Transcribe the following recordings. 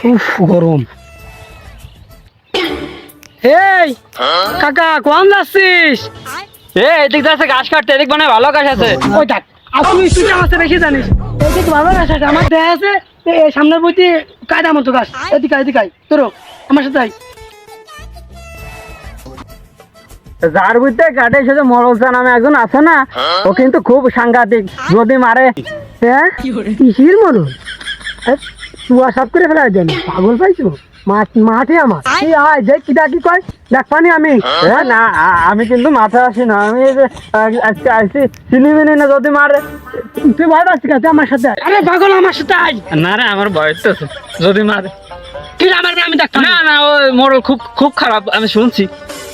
উফ গরম। এই কাকা কোন যাচ্ছিস? এদিক যাচ্ছে ঘাস কাটতে, এদিক মানে ভালো ঘাস আছে। ওই দেখ আর তুই আমার বেশি জানিস। এদিক ভালো গাছ আছে, আমার দেয়া আছে সামনের বইতে কায়দা মতো গাছ। এদিকে এদিকে তোর আমার সাথে আয়। যার বুঝতে কাটে সেটা মরলসা নামে একজন আছে না, ও কিন্তু খুব সাংঘাতিক, যদি মারে। হ্যাঁ কিসির মরল? তুয়া সব করে ফেলা দেন, পাগল পাইছো? মাঠে আমার এই আয় দেখ কিটা কি কয় দেখ পানি আমি। না আমি কিন্তু মাথায় আসি না, আমি এই যে আজকে আসছি চিনিমিনি না, যদি মারে। তুই ভয় পাচ্ছিস কাছে আমার সাথে আয়। আরে পাগল আমার সাথে আয়। না রে আমার ভয় তো আছে, যদি মারে। কি আমার আমি দেখ না না ওই মোর খুব খুব খারাপ, আমি শুনছি।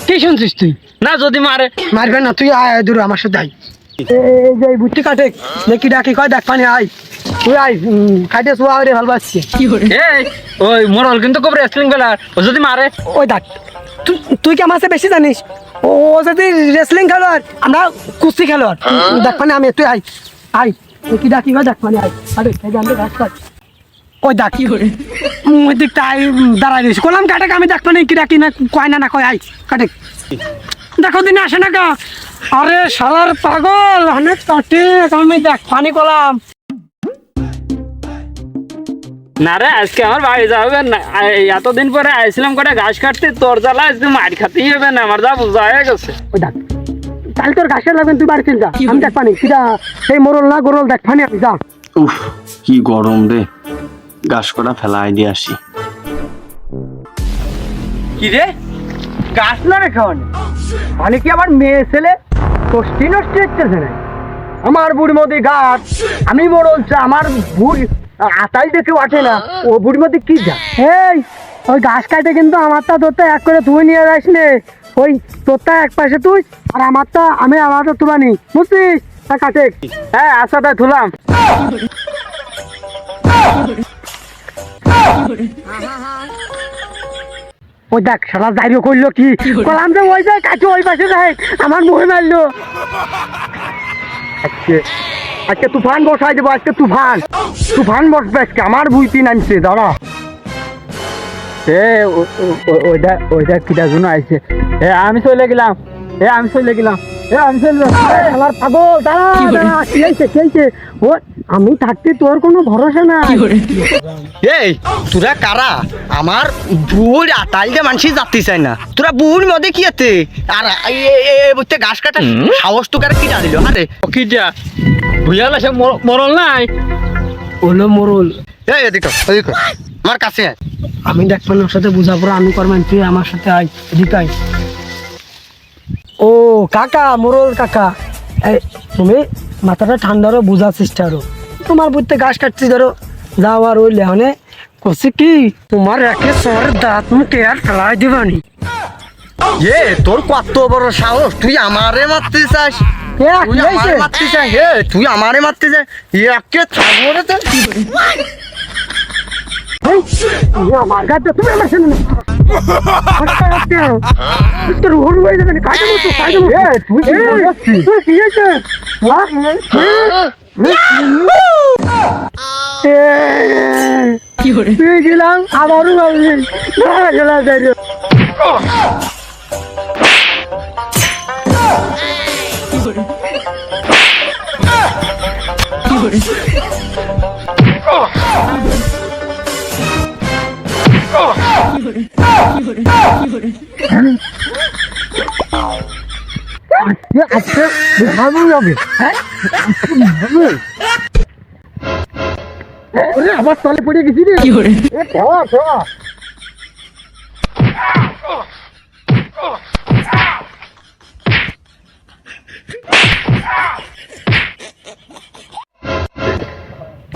কি শুনছিস তুই? না যদি মারে। মারবে না, তুই আয় দূর আমার সাথে আয়। এই যে বুদ্ধি কাটে দেখি ডাকি কয় দেখ পানি আয়। তুই আয় কাটে শোয়া রে ভালো পাচ্ছি। এই ওই মোরল কিন্তু খুব রেসলিং খেলার, ও যদি মারে। ওই দেখ তুই কি আমার সাথে বেশি জানিস? ও যদি রেসলিং খেলোয়াড়, আমরা কুস্তি খেলোয়াড়। দেখ পানি আমি, তুই আয় আয় দেখি ডাকি কয় দেখ পানি আয়। আরে আমি ঘাস কাট। ওই দেখ কি করে ওই দিকটা আয় দাঁড়াই দিয়েছি কলাম কাটে। আমি দেখ পানি কি ডাকি না কয় না কয় আয় কাটে। দেখো দিন আসে না কা। আরে শালার পাগল অনেক কাটে। আমি দেখ পানি কলাম। না রে আজকে আমার বাড়ি যাবে না, এতদিন পরে আইছিলাম করে ঘাস কাটতে, তোর জ্বালা আজকে মার খাতেই হবে না, আমার যা বোঝা হয়ে গেছে। ওই দেখ তাহলে তোর ঘাসের লাগবেন, তুই বাড়ি চল যা। আমি দেখ পানি সেটা সেই মোরল না গোরল দেখ পানি আমি যা। উফ কি গরম রে, ঘাস করা ফেলাই দিয়ে আসি। কি রে গাছ না রে খাওয়ানি মানে কি আমার মেয়ে ছেলে কষ্টি নষ্টি হচ্ছে না? আমার বুড়ি মধ্যে গাছ, আমি মোরল চা, আমার বুড়ি আতাই দেখে ওঠে না, ও বুড়ির মধ্যে কি যা। এই ওই ঘাস কাটে কিন্তু আমারটা তোরটা এক করে তুই নিয়ে যাস নে। ওই তোরটা এক পাশে তুই আর আমারটা আমি আলাদা তুলা নি, বুঝছিস? তা কাটে। হ্যাঁ আচ্ছা তাই তুলাম। ওই দেখ সারা দাঁড়িয়ে করলো কি কলাম যে ওই যায় কাছে ওই পাশে যায় আমার মুখে মারলো। আজকে তুফান বসাই দেবো, আজকে তুফান বসবে আজকে। আমার বুঝতি নামছে দাঁড়া। ওইটা কিটা জন্য আইছে। আমি চলে গেলাম, আমি চলে গেলাম। আমার পাগল দাঁড়া দাঁড়া, কি হয়েছে? ও আমি থাকতে তোর কোনো ভরসা নাই। এই তোরা কারা? আমার বুড় আটাই যে মানুষ যাতে চাই না, তোরা বুড় মধ্যে কি আছে? আর বুঝতে ঘাস কাটা সাহস তো কারা কি জানিল? আরে কিটা ভুইয়াল আছে, মরল নাই ওলো মোরল। এই এদিকে আমার কাছে আয়। আমি দেখবেন ওর সাথে বুঝাপড়া আমি করবেন, তুই আমার সাথে আয় এদিকে আয়। ও কাকা মোরল কাকা, এই তুমি মাথাটা ঠান্ডারও বোঝার চেষ্টা করো। তোমার বুঝতে ঘাস কাটছি ধরো যাও, আর ওই লেহনে করছি কি তোমার একে সরের দাঁত মুখে আর ফেলাই দিবানি। এ তোর কত বড় সাহস, তুই আমারে মারতে চাস? তুই আমারে মারতে চাস? তুই আমারে মারতে চাস? একে থাকবো রে তোর। আমার গাছে তুমি আমার সামনে তোর ওর হয়ে যাবে কাজে মতো কাজে মতো। তুই কি হয়েছে? তুই গেলাম আবারও ভাবলি গেলাম। আজকে ভালো যাবে। আবার তলে পড়ে গেছি রে। কি করে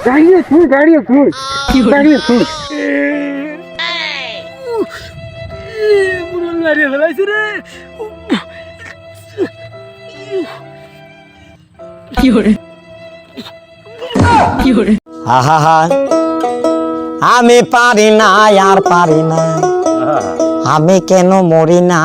দাঁড়িয়ে তুই দাঁড়িয়ে ফেলাইছি রে। আহা আমি পারি না আর পারি না, আমি কেন মরি না।